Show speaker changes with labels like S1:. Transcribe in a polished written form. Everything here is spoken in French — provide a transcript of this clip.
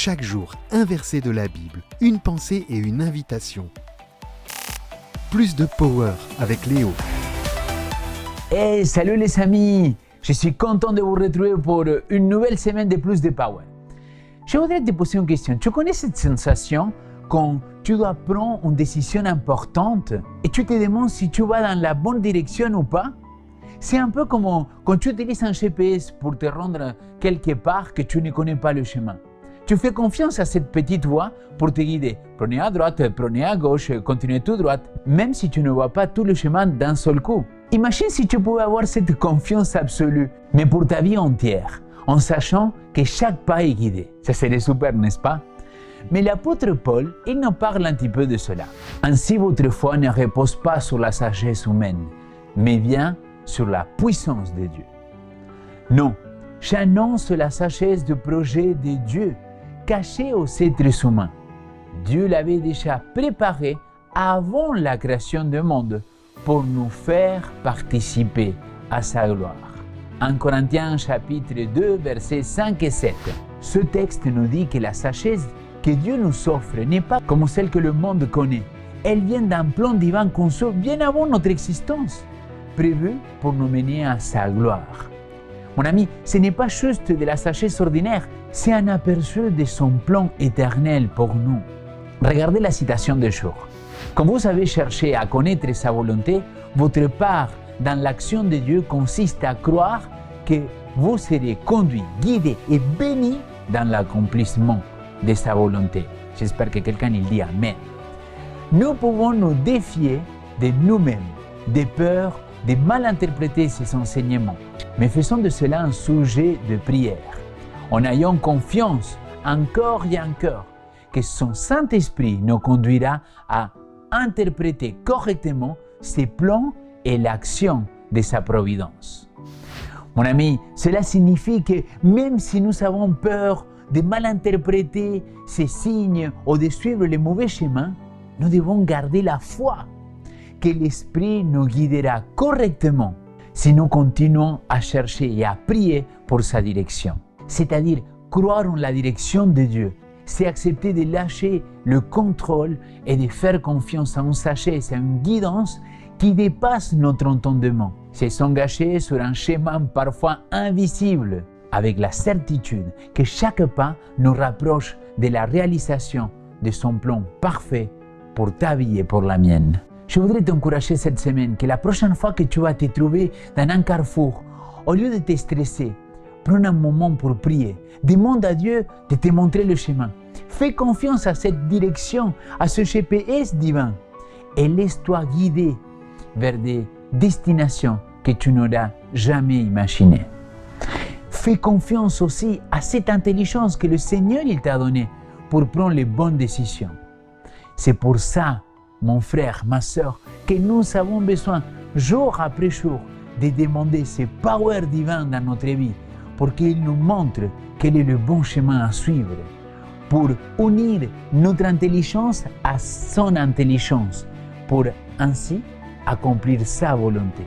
S1: Chaque jour, un verset de la Bible, une pensée et une invitation. Plus de power avec Léo.
S2: Hey, salut les amis! Je suis content de vous retrouver pour une nouvelle semaine de Plus de Power. Je voudrais te poser une question. Tu connais cette sensation quand tu dois prendre une décision importante et tu te demandes si tu vas dans la bonne direction ou pas? C'est un peu comme quand tu utilises un GPS pour te rendre quelque part que tu ne connais pas le chemin. Tu fais confiance à cette petite voie pour te guider. Prenez à droite, prenez à gauche, continuez tout droit, même si tu ne vois pas tout le chemin d'un seul coup. Imagine si tu pouvais avoir cette confiance absolue, mais pour ta vie entière, en sachant que chaque pas est guidé. Ça serait super, n'est-ce pas? Mais l'apôtre Paul, il nous parle un petit peu de cela. Ainsi, votre foi ne repose pas sur la sagesse humaine, mais bien sur la puissance de Dieu. Non, j'annonce la sagesse du projet de Dieu, caché aux êtres humains. Dieu l'avait déjà préparé avant la création du monde pour nous faire participer à sa gloire. 1 Corinthiens chapitre 2, versets 5 et 7. Ce texte nous dit que la sagesse que Dieu nous offre n'est pas comme celle que le monde connaît. Elle vient d'un plan divin conçu bien avant notre existence, prévu pour nous mener à sa gloire. Mon ami, ce n'est pas juste de la sagesse ordinaire, c'est un aperçu de son plan éternel pour nous. Regardez la citation du jour. Quand vous avez cherché à connaître sa volonté, votre part dans l'action de Dieu consiste à croire que vous serez conduit, guidé et béni dans l'accomplissement de sa volonté. J'espère que quelqu'un il dit Amen. Nous pouvons nous défier de nous-mêmes, des peurs, de mal interpréter ses enseignements. Mais faisons de cela un sujet de prière, en ayant confiance encore et encore que son Saint-Esprit nous conduira à interpréter correctement ses plans et l'action de sa providence. Mon ami, cela signifie que même si nous avons peur de mal interpréter ces signes ou de suivre les mauvais chemins, nous devons garder la foi que l'Esprit nous guidera correctement si nous continuons à chercher et à prier pour sa direction. C'est-à-dire croire en la direction de Dieu, c'est accepter de lâcher le contrôle et de faire confiance à une sagesse, à une guidance qui dépasse notre entendement. C'est s'engager sur un chemin parfois invisible, avec la certitude que chaque pas nous rapproche de la réalisation de son plan parfait pour ta vie et pour la mienne. Je voudrais t'encourager cette semaine que la prochaine fois que tu vas te trouver dans un carrefour, au lieu de te stresser, prends un moment pour prier. Demande à Dieu de te montrer le chemin. Fais confiance à cette direction, à ce GPS divin et laisse-toi guider vers des destinations que tu n'auras jamais imaginées. Fais confiance aussi à cette intelligence que le Seigneur il t'a donnée pour prendre les bonnes décisions. C'est pour ça, mon frère, ma sœur, que nous avons besoin, jour après jour, de demander ce power divin dans notre vie pour qu'il nous montre quel est le bon chemin à suivre, pour unir notre intelligence à son intelligence, pour ainsi accomplir sa volonté.